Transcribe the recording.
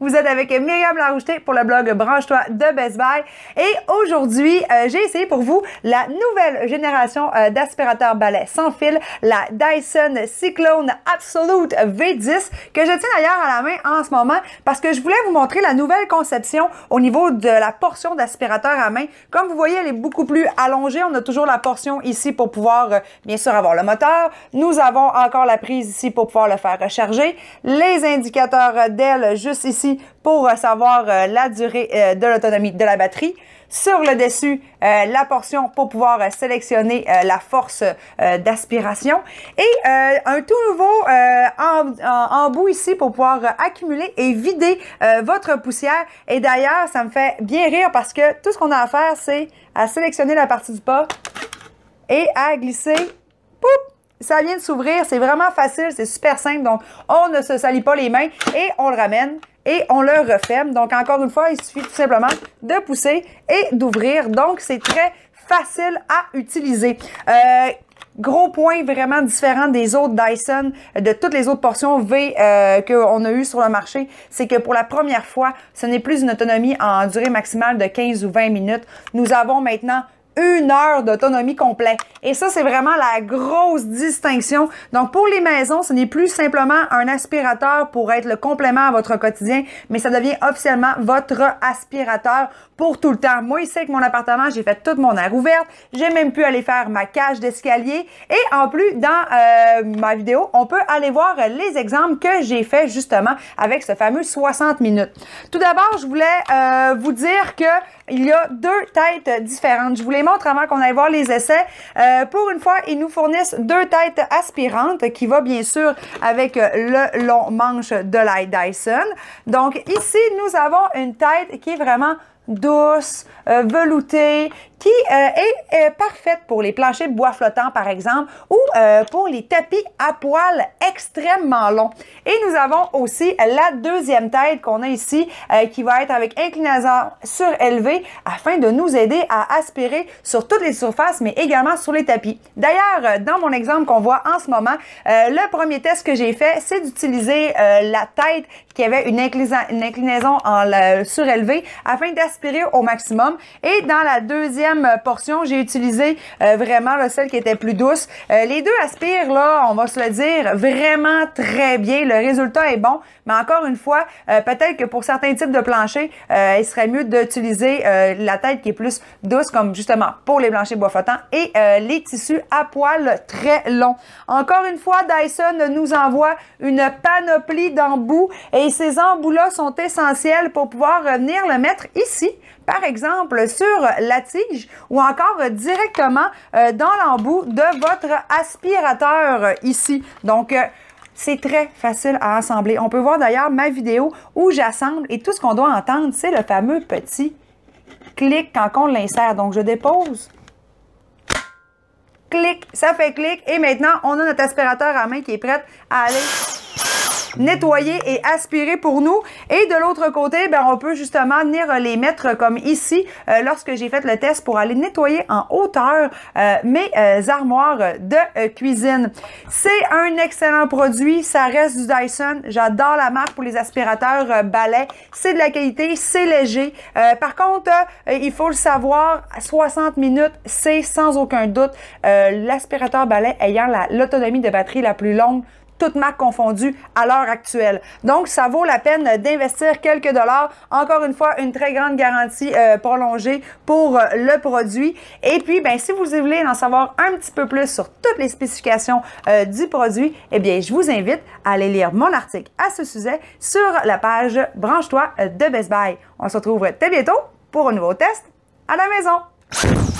Vous êtes avec Myriam Laroucheté pour le blog Branche-toi de Best Buy. Et aujourd'hui, j'ai essayé pour vous la nouvelle génération d'aspirateurs balais sans fil, la Dyson Cyclone Absolute V10, que je tiens d'ailleurs à la main en ce moment parce que je voulais vous montrer la nouvelle conception au niveau de la portion d'aspirateur à main. Comme vous voyez, elle est beaucoup plus allongée. On a toujours la portion ici pour pouvoir, bien sûr, avoir le moteur. Nous avons encore la prise ici pour pouvoir le faire recharger. Les indicateurs d'aile juste ici pour savoir la durée de l'autonomie de la batterie. Sur le dessus, la portion pour pouvoir sélectionner la force d'aspiration. Et un tout nouveau embout ici pour pouvoir accumuler et vider votre poussière. Et d'ailleurs, ça me fait bien rire parce que tout ce qu'on a à faire, c'est à sélectionner la partie du pas et à glisser. Poup! Ça vient de s'ouvrir. C'est vraiment facile. C'est super simple. Donc, on ne se salit pas les mains et on le ramène. Et on le referme. Donc, encore une fois, il suffit tout simplement de pousser et d'ouvrir. Donc, c'est très facile à utiliser. Gros point vraiment différent des autres Dyson, de toutes les autres portions V qu'on a eues sur le marché, c'est que pour la première fois, ce n'est plus une autonomie en durée maximale de 15 ou 20 minutes. Nous avons maintenant 1 heure d'autonomie complète. Et ça, c'est vraiment la grosse distinction. Donc, pour les maisons, ce n'est plus simplement un aspirateur pour être le complément à votre quotidien, mais ça devient officiellement votre aspirateur pour tout le temps. Moi, ici, avec mon appartement, j'ai fait toute mon aire ouverte. J'ai même pu aller faire ma cage d'escalier. Et en plus, dans ma vidéo, on peut aller voir les exemples que j'ai fait justement avec ce fameux 60 minutes. Tout d'abord, je voulais vous dire que il y a 2 têtes différentes. Je vous les montre avant qu'on aille voir les essais. Pour une fois, ils nous fournissent 2 têtes aspirantes qui va bien sûr avec le long manche de la Dyson. Donc ici, nous avons une tête qui est vraiment douce, veloutée, qui est parfaite pour les planchers de bois flottant, par exemple, ou pour les tapis à poils extrêmement longs. Et nous avons aussi la deuxième tête qu'on a ici, qui va être avec inclinaison surélevée afin de nous aider à aspirer sur toutes les surfaces, mais également sur les tapis. D'ailleurs, dans mon exemple qu'on voit en ce moment, le premier test que j'ai fait, c'est d'utiliser la tête qui avait une inclinaison en surélevée afin d'aspirer au maximum. Et dans la deuxième portion, j'ai utilisé vraiment celle qui était plus douce. Les deux aspirent, là, on va se le dire, vraiment très bien. Le résultat est bon, mais encore une fois, peut-être que pour certains types de planchers, il serait mieux d'utiliser la tête qui est plus douce, comme justement pour les planchers bois flottants et les tissus à poils très longs. Encore une fois, Dyson nous envoie une panoplie d'embouts et ces embouts-là sont essentiels pour pouvoir venir le mettre ici, par exemple sur la tige ou encore directement dans l'embout de votre aspirateur ici. Donc, c'est très facile à assembler. On peut voir d'ailleurs ma vidéo où j'assemble et tout ce qu'on doit entendre, c'est le fameux petit clic quand on l'insère. Donc, je dépose. Clic, ça fait clic et maintenant, on a notre aspirateur à main qui est prêt à aller nettoyer et aspirer pour nous. Et de l'autre côté, ben, on peut justement venir les mettre comme ici, lorsque j'ai fait le test pour aller nettoyer en hauteur mes armoires de cuisine. C'est un excellent produit, ça reste du Dyson. J'adore la marque pour les aspirateurs balais. C'est de la qualité, c'est léger. Par contre, il faut le savoir, 60 minutes, c'est sans aucun doute l'aspirateur balai ayant l'autonomie de batterie la plus longue, toutes marques confondues à l'heure actuelle. Donc, ça vaut la peine d'investir quelques dollars. Encore une fois, une très grande garantie prolongée pour le produit. Et puis, ben, si vous voulez en savoir un petit peu plus sur toutes les spécifications du produit, eh bien, je vous invite à aller lire mon article à ce sujet sur la page Branche-toi de Best Buy. On se retrouve très bientôt pour un nouveau test à la maison.